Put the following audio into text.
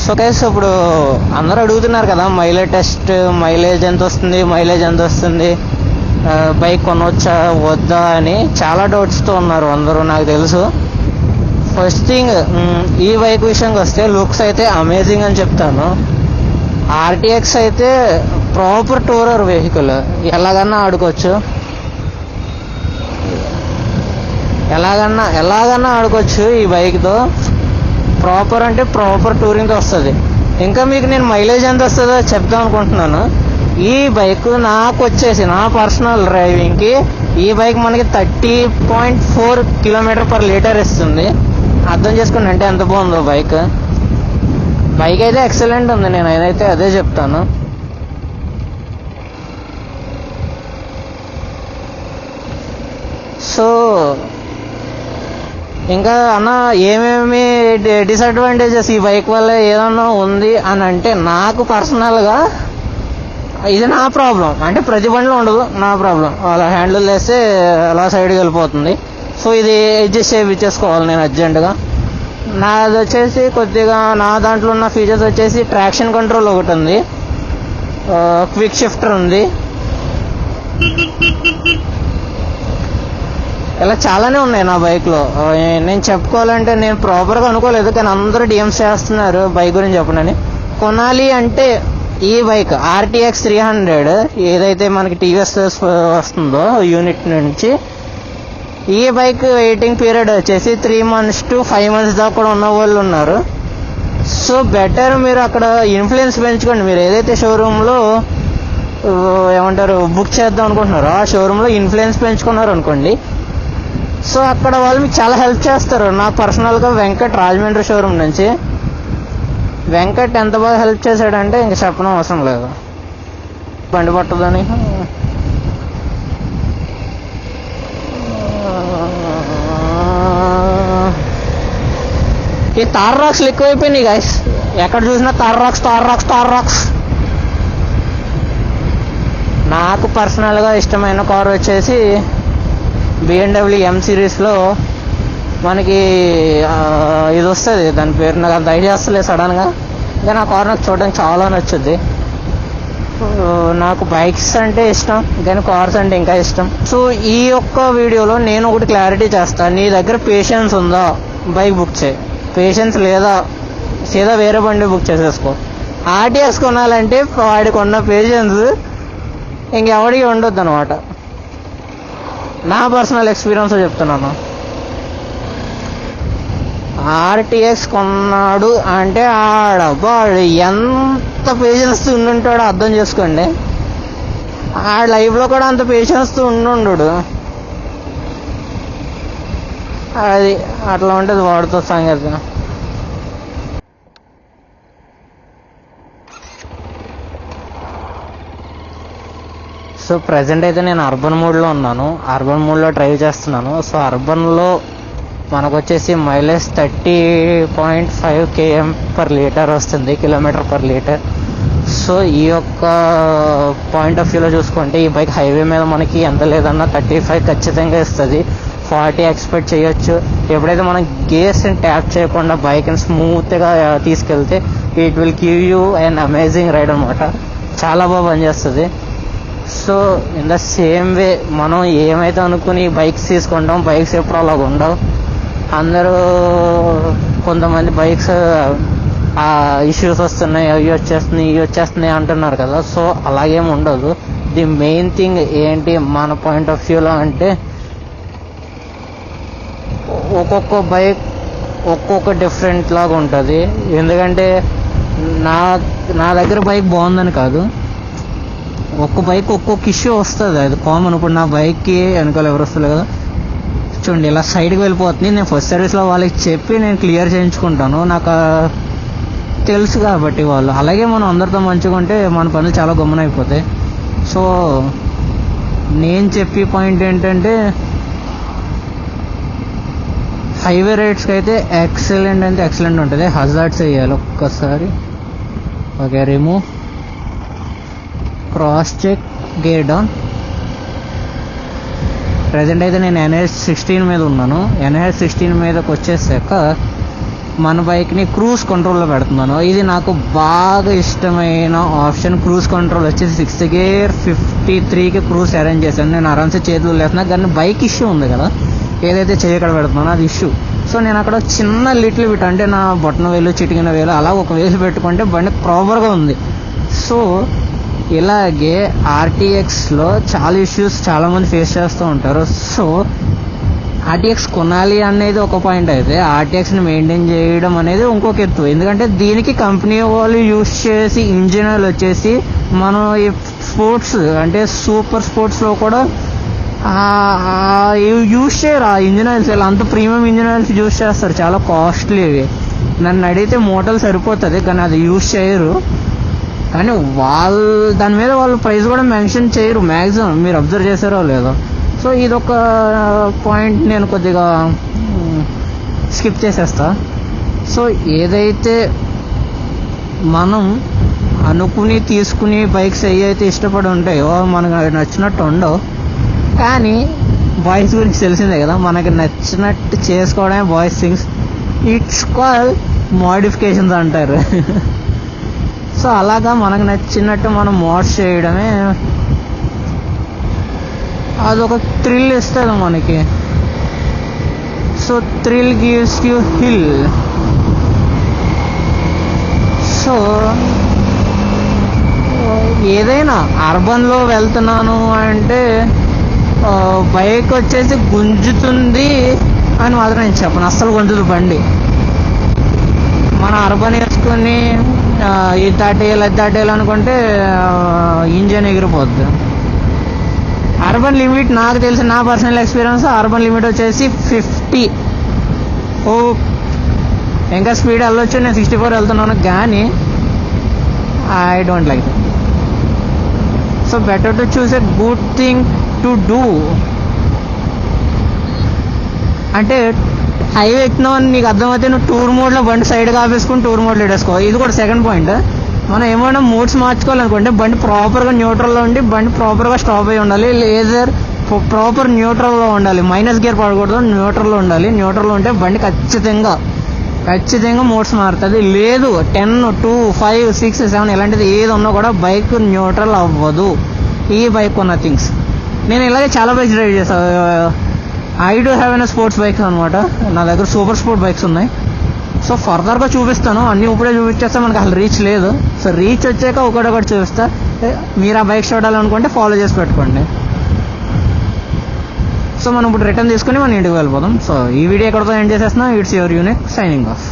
So guys, ఇప్పుడు అందరూ అడుగుతున్నారు కదా మైలేజ్ ఎంత వస్తుంది, బైక్ కొనవచ్చా వద్దా అని చాలా డౌట్స్తో ఉన్నారు అందరూ, నాకు తెలుసు. ఫస్ట్ థింగ్, ఈ బైక్ విషయానికి వస్తే లుక్స్ అయితే అమేజింగ్ అని చెప్తాను. ఆర్టీఎక్స్ అయితే ప్రాపర్ టూరర్ వెహికల్, ఎలాగన్నా ఆడుకోవచ్చు, ఎలాగన్నా ఆడుకోవచ్చు ఈ బైక్తో. ప్రాపర్ అంటే ప్రాపర్ టూరింగ్తో వస్తుంది. ఇంకా మీకు నేను మైలేజ్ ఎంత వస్తుందో చెప్దాం అనుకుంటున్నాను. ఈ బైక్ నాకు వచ్చేసి నా పర్సనల్ డ్రైవింగ్కి ఈ బైక్ మనకి 30.4 km/L ఇస్తుంది. అర్థం చేసుకోండి అంటే ఎంత బాగుందో బైక్ అయితే ఎక్సలెంట్ ఉంది. నేను ఏదైతే అదే చెప్తాను. సో ఇంకా అన్న ఏమేమి డిసడ్వాంటేజెస్ ఈ బైక్ వల్ల ఏదన్నా ఉంది అని అంటే, నాకు పర్సనల్గా ఇది నా ప్రాబ్లం. అంటే ప్రతి బండిలో ఉండదు, నా ప్రాబ్లం. అలా హ్యాండిల్ వేస్తే అలా సైడ్కి వెళ్ళిపోతుంది. సో ఇది అడ్జస్ట్ చేయించేసుకోవాలి నేను అర్జెంటుగా. నాది వచ్చేసి కొద్దిగా నా దాంట్లో ఉన్న ఫీచర్స్ వచ్చేసి ట్రాక్షన్ కంట్రోల్ ఒకటి ఉంది, క్విక్ షిఫ్టర్ ఉంది, ఇలా చాలానే ఉన్నాయి నా బైక్లో. నేను చెప్పుకోవాలంటే నేను ప్రాపర్గా అనుకోలేదు, కానీ అందరూ డిఎమ్స్ చేస్తున్నారు బైక్ గురించి చెప్పనని. కొనాలి అంటే ఈ బైక్ ఆర్టీఎక్స్ 300 ఏదైతే మనకి టీవీఎస్ వస్తుందో యూనిట్ నుంచి, ఈ బైక్ వెయిటింగ్ పీరియడ్ వచ్చేసి 3 months to 5 months దాకా కూడా ఉన్న వాళ్ళు ఉన్నారు. సో బెటర్ మీరు అక్కడ ఇన్ఫ్లుయెన్స్ పెంచుకోండి. మీరు ఏదైతే షోరూంలో బుక్ చేద్దాం అనుకుంటున్నారో ఆ షోరూంలో ఇన్ఫ్లుయెన్స్ పెంచుకున్నారు అనుకోండి, సో అక్కడ వాళ్ళు మీకు చాలా హెల్ప్ చేస్తారు. నాకు పర్సనల్గా వెంకట్ రాజమండ్రి షోరూమ్ నుంచి వెంకట్ ఎంత బాగా హెల్ప్ చేశాడంటే ఇంక చెప్పడం అవసరం లేదు. బండి పట్టదని ఈ తార్ రాక్స్లు ఎక్కువైపోయినాయి గైస్. ఎక్కడ చూసినా తార్ రాక్స్. నాకు పర్సనల్గా ఇష్టమైన కార్ వచ్చేసి BMW M సిరీస్లో మనకి ఇది వస్తుంది, దాని పేరు నాకు అంత ఐడియా వస్తలేదు సడన్గా, కానీ ఆ కార్ నాకు చూడడానికి చాలా నచ్చుద్ది. నాకు బైక్స్ అంటే ఇష్టం, కానీ కార్స్ అంటే ఇంకా ఇష్టం. సో ఈ ఒక్క వీడియోలో నేను ఒకటి క్లారిటీ చేస్తాను. నీ దగ్గర పేషెన్స్ ఉందా, బైక్ బుక్ చేయి. పేషెన్స్ లేదా సీదా వేరే బండి బుక్ చేసేసుకో. ఆర్టీఎక్స్ కొనాలంటే వాడికి ఉన్న పేషెన్స్ ఇంకెవడికి ఉండొద్దు అనమాట. నా పర్సనల్ ఎక్స్పీరియన్స్ చెప్తున్నాను. ఆర్టీఎక్స్ కొన్నాడు అంటే ఆడబ్బాడు ఎంత పేషెన్స్తో ఉండుంటాడో అర్థం చేసుకోండి. ఆ లైఫ్లో కూడా అంత పేషెన్స్తో ఉండు. అది అట్లా ఉంటుంది వాడితో సంగతి. సో ప్రజెంట్ అయితే నేను అర్బన్ మోడ్లో ఉన్నాను, అర్బన్ మోడ్లో డ్రైవ్ చేస్తున్నాను. సో అర్బన్లో మనకు వచ్చేసి మైలేజ్ 30.5 km/L వస్తుంది, km/L. సో ఈ యొక్క పాయింట్ ఆఫ్ వ్యూలో చూసుకుంటే ఈ బైక్ హైవే మీద మనకి ఎంత లేదన్నా 35 ఖచ్చితంగా ఇస్తుంది. 40 ఎక్స్పెక్ట్ చేయొచ్చు. ఎప్పుడైతే మనం గేర్స్ని ట్యాప్ చేయకుండా బైక్ని స్మూత్గా తీసుకెళ్తే it will give you and amazing ride అనమాట. చాలా బాగా పనిచేస్తుంది. So in the same way మనం ఏమైతే అనుకుని బైక్స్ తీసుకుంటాం, బైక్స్ ఎప్పుడు అలాగ ఉండవు. అందరూ కొంతమంది బైక్స్ ఇష్యూస్ వస్తున్నాయి, అవి వచ్చేస్తున్నాయి అంటున్నారు కదా. సో అలాగేమి ఉండదు. ది మెయిన్ థింగ్ ఏంటి మన పాయింట్ ఆఫ్ వ్యూలో అంటే, ఒక్కొక్క బైక్ ఒక్కొక్క డిఫరెంట్ లాగా ఉంటుంది. ఎందుకంటే నా దగ్గర బైక్ బాగుందని కాదు, ఒక్క బైక్ ఒక్కొక్క ఇష్యూ వస్తుంది, అది కామన్. ఇప్పుడు నా బైక్కి వెనకాల ఎవరు వస్తలే కదా, చూడండి ఇలా సైడ్కి వెళ్ళిపోతుంది. నేను ఫస్ట్ సర్వీస్లో వాళ్ళకి చెప్పి నేను క్లియర్ చేయించుకుంటాను, నాకు తెలుసు కాబట్టి వాళ్ళు. అలాగే మనం అందరితో మంచిగా ఉంటే మన పనులు చాలా గమ్మున అయిపోతాయి. సో నేను చెప్పే పాయింట్ ఏంటంటే, హైవే రైడ్స్కి అయితే ఎక్సలెంట్ ఉంటుంది. హజార్డ్స్ వేయాలి ఒక్కసారి. Okay, remove, cross check, gear down. Present అయితే నేను NS 16 మీద ఉన్నాను. NS 16 మీదకి వచ్చేసాక మన బైక్ని క్రూజ్ కంట్రోల్లో పెడుతున్నాను. ఇది నాకు బాగా ఇష్టమైన ఆప్షన్. క్రూజ్ కంట్రోల్ వచ్చేసి 6th గేర్ 53కి క్రూజ్ అరేంజ్ చేశాను. నేను ఆరామ్సే చేతులు లేస్తున్నా, కానీ బైక్ ఇష్యూ ఉంది కదా, ఏదైతే చేయక్కడ పెడుతున్నానో అది ఇష్యూ. సో నేను అక్కడ చిన్న లిటిల్ బిట్, అంటే నా బొట్టన వేలు చిటికిన వేలు అలా ఒక వేలు పెట్టుకుంటే బండి ప్రాపర్గా ఉంది. సో ఇలాగే ఆర్టీఎక్స్లో చాలా ఇష్యూస్ చాలామంది ఫేస్ చేస్తూ ఉంటారు. సో ఆర్టీఎక్స్ కొనాలి అనేది ఒక పాయింట్ అయితే, ఆర్టీఎక్స్ని మెయింటైన్ చేయడం అనేది ఇంకొక ఎత్తు. ఎందుకంటే దీనికి కంపెనీ వాళ్ళు యూజ్ చేసి ఇంజిన్ ఆయిల్ వచ్చేసి మనం ఈ స్పోర్ట్స్ అంటే సూపర్ స్పోర్ట్స్లో కూడా యూజ్ చేయరు ఆ ఇంజిన్ ఆయిల్స్. ఇలా అంత ప్రీమియం ఇంజిన్ ఆయిల్స్ యూజ్ చేస్తారు, చాలా కాస్ట్లీ ఇవి. నన్ను అడిగితే మోటార్లు సరిపోతుంది, కానీ అది యూజ్ చేయరు. కానీ దాని మీద వాళ్ళు ప్రైస్ కూడా మెన్షన్ చేయరు మ్యాక్సిమం, మీరు అబ్జర్వ్ చేశారో లేదో. సో ఇదొక పాయింట్ నేను కొద్దిగా స్కిప్ చేసేస్తా. సో ఏదైతే మనం అనుకుని తీసుకుని బైక్స్ ఏవైతే ఇష్టపడి ఉంటాయో మనకు నచ్చినట్టు ఉండవు. కానీ బాయ్స్ గురించి తెలిసిందే కదా, మనకి నచ్చినట్టు చేసుకోవడమే boys things. It's call modifications అంటారు. సో అలాగా మనకు నచ్చినట్టు మనం మోడ్స్ చేయడమే, అదొక థ్రిల్ ఇస్తుంది మనకి. So thrill gives you hill. So ఏదైనా అర్బన్లో వెళ్తున్నాను అంటే బైక్ వచ్చేసి గుంజుతుంది అని మాత్రం నేను చెప్పను, అస్సలు గుంజుదు బండి. మన అర్బన్ వేసుకుని ఇది దాటేయాలి అనుకుంటే ఇంజన్ ఎగిరిపోద్ది. అర్బన్ లిమిట్ నాకు తెలిసి, నా పర్సనల్ ఎక్స్పీరియన్స్, అర్బన్ లిమిట్ వచ్చేసి 50. ఇంకా స్పీడ్ వెళ్ళొచ్చు, నేను 64 వెళ్తున్నాను, కానీ I don't like it. So better to choose a good thing to do. అంటే హైవే ఎక్కినావు అని నీకు అర్థమైతే నువ్వు టూర్ మోడ్లో బండి సైడ్గా ఆపేసుకుని టూర్ మోడ్లో వేసుకో. ఇది కూడా సెకండ్ పాయింట్. మనం ఏమైనా మోడ్స్ మార్చుకోవాలనుకుంటే బండి ప్రాపర్గా న్యూట్రల్లో ఉండి బండి ప్రాపర్గా స్టాప్ అయి ఉండాలి, లేదా ప్రాపర్ న్యూట్రల్లో ఉండాలి. మైనస్ గేర్ పడకూడదు, న్యూట్రల్లో ఉండాలి. న్యూట్రల్లో ఉంటే బండి ఖచ్చితంగా మోడ్స్ మారుతుంది. లేదు 10, 2, 5, 6, 7 ఇలాంటిది ఏది ఉన్నా కూడా బైక్ న్యూట్రల్ అవ్వదు. ఈ బైక్ ఉన్న థింగ్స్. నేను ఇలాగే చాలా బైక్స్ డ్రైవ్ చేస్తాను. I do have an sports bikes అనమాట. నా దగ్గర సూపర్ స్పోర్ట్ బైక్స్ ఉన్నాయి. సో ఫర్దర్గా చూపిస్తాను, అన్నీ ఇప్పుడే చూపించేస్తే మనకు అసలు రీచ్ లేదు. సో రీచ్ వచ్చాక ఒకటొకటి చూపిస్తా. మీరు ఆ బైక్స్ చూడాలనుకుంటే ఫాలో చేసి పెట్టుకోండి. సో మనం ఇప్పుడు రిటర్న్ తీసుకుని మన ఇంటికి వెళ్ళిపోదాం. సో ఈ వీడియో ఎక్కడితో ఎండ్ చేసేస్తున్నాం. It's your unique signing off.